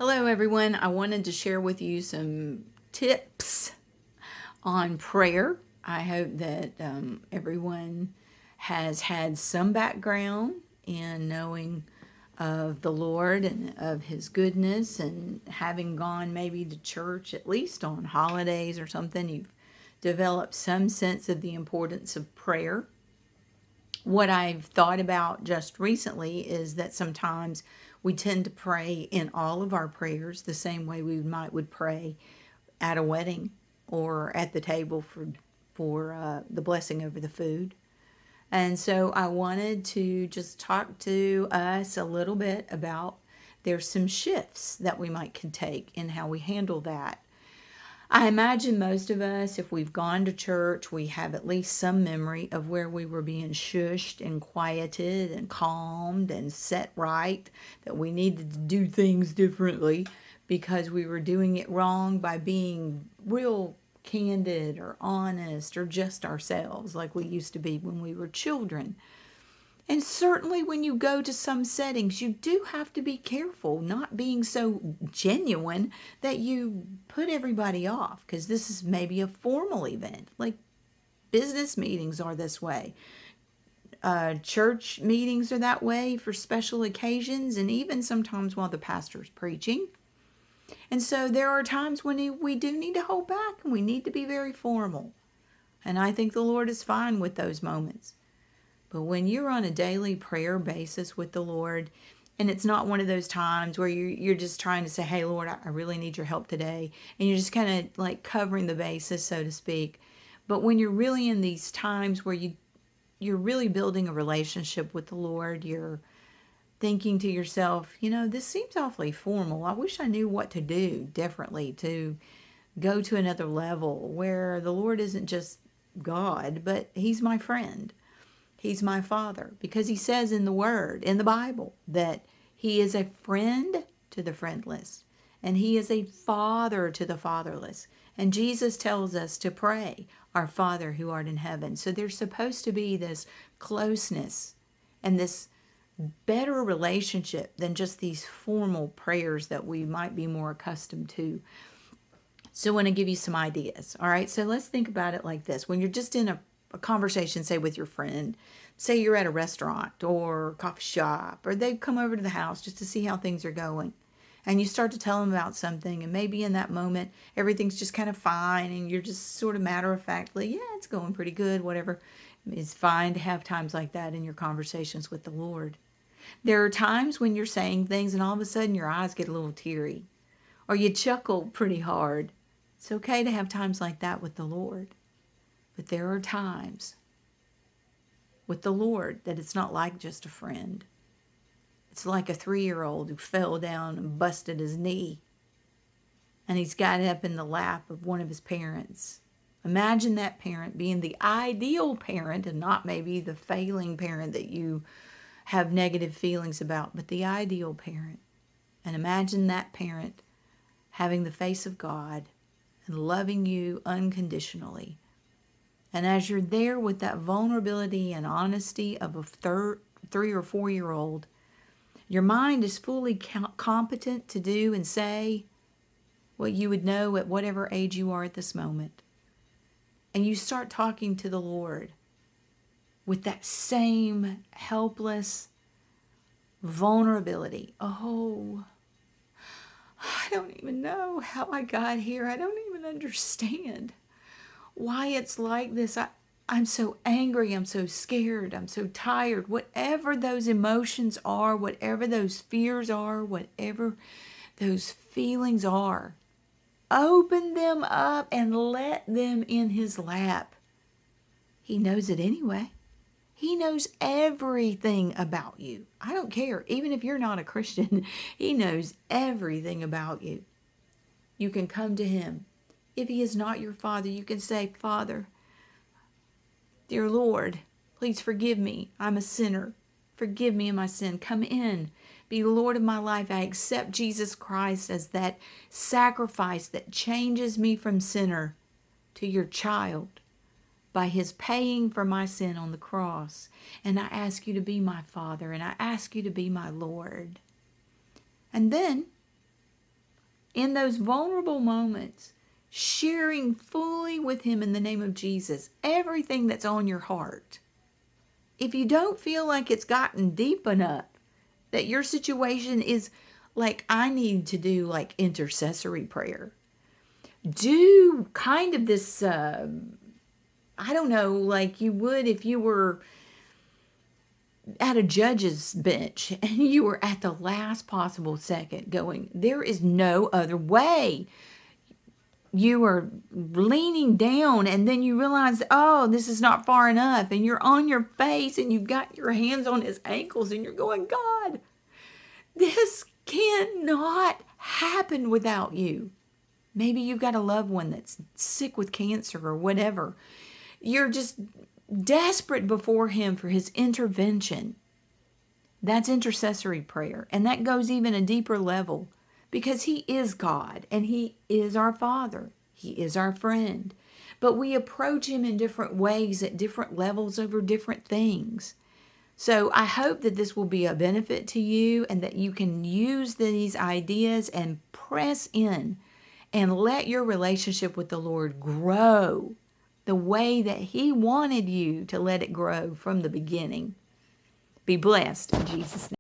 Hello, everyone. I wanted to share with you some tips on prayer. I hope that everyone has had some background in knowing of the Lord and of His goodness, and having gone maybe to church at least on holidays or something, you've developed some sense of the importance of prayer. What I've thought about just recently is that sometimes we tend to pray in all of our prayers the same way we would pray at a wedding or at the table for the blessing over the food. And so I wanted to just talk to us a little bit about there's some shifts that we might can take in how we handle that. I imagine most of us, if we've gone to church, we have at least some memory of where we were being shushed and quieted and calmed and set right, that we needed to do things differently because we were doing it wrong by being real candid or honest or just ourselves like we used to be when we were children. And certainly, when you go to some settings, you do have to be careful not being so genuine that you put everybody off, because this is maybe a formal event. Like business meetings are this way, church meetings are that way for special occasions, and even sometimes while the pastor's preaching. And so, there are times when we do need to hold back and we need to be very formal. And I think the Lord is fine with those moments. But when you're on a daily prayer basis with the Lord, and it's not one of those times where you're just trying to say, hey, Lord, I really need your help today. And you're just kind of like covering the bases, so to speak. But when you're really in these times where you're really building a relationship with the Lord, you're thinking to yourself, this seems awfully formal. I wish I knew what to do differently to go to another level where the Lord isn't just God, but He's my friend. He's my Father, because He says in the Word, in the Bible, that He is a friend to the friendless, and He is a father to the fatherless. And Jesus tells us to pray, our Father who art in heaven. So there's supposed to be this closeness and this better relationship than just these formal prayers that we might be more accustomed to. So I want to give you some ideas. All right, so let's think about it like this. When you're just in a conversation, say with your friend, say you're at a restaurant or coffee shop, or they've come over to the house just to see how things are going, and you start to tell them about something, and maybe in that moment everything's just kind of fine, and you're just sort of matter-of-factly, yeah, it's going pretty good, whatever. It's fine to have times like that in your conversations with the Lord. There are times when you're saying things and all of a sudden your eyes get a little teary, or you chuckle pretty hard. It's okay to have times like that with the Lord. But there are times with the Lord that it's not like just a friend. It's like a 3-year-old who fell down and busted his knee, and he's got up in the lap of one of his parents. Imagine that parent being the ideal parent and not maybe the failing parent that you have negative feelings about, but the ideal parent. And imagine that parent having the face of God and loving you unconditionally. And as you're there with that vulnerability and honesty of a 3 or 4-year-old, your mind is fully competent to do and say what you would know at whatever age you are at this moment. And you start talking to the Lord with that same helpless vulnerability. Oh, I don't even know how I got here. I don't even understand why it's like this. I'm so angry, I'm so scared, I'm so tired. Whatever those emotions are, whatever those fears are, whatever those feelings are, open them up and let them in His lap. He knows it anyway. He knows everything about you. I don't care. Even if you're not a Christian, He knows everything about you. You can come to Him. If He is not your Father, you can say, Father, dear Lord, please forgive me. I'm a sinner. Forgive me of my sin. Come in. Be Lord of my life. I accept Jesus Christ as that sacrifice that changes me from sinner to your child by His paying for my sin on the cross. And I ask you to be my Father, and I ask you to be my Lord. And then in those vulnerable moments, sharing fully with Him in the name of Jesus everything that's on your heart. If you don't feel like it's gotten deep enough, that your situation is like, I need to do like intercessory prayer, do kind of this, I don't know, like you would if you were at a judge's bench and you were at the last possible second going, there is no other way. You are leaning down and then you realize, oh, this is not far enough. And you're on your face and you've got your hands on his ankles and you're going, God, this cannot happen without you. Maybe you've got a loved one that's sick with cancer or whatever. You're just desperate before him for his intervention. That's intercessory prayer. And that goes even a deeper level because he is God and he is our Father. He is our friend. But we approach him in different ways at different levels over different things. So I hope that this will be a benefit to you and that you can use these ideas and press in and let your relationship with the Lord grow the way that he wanted you to let it grow from the beginning. Be blessed in Jesus' name.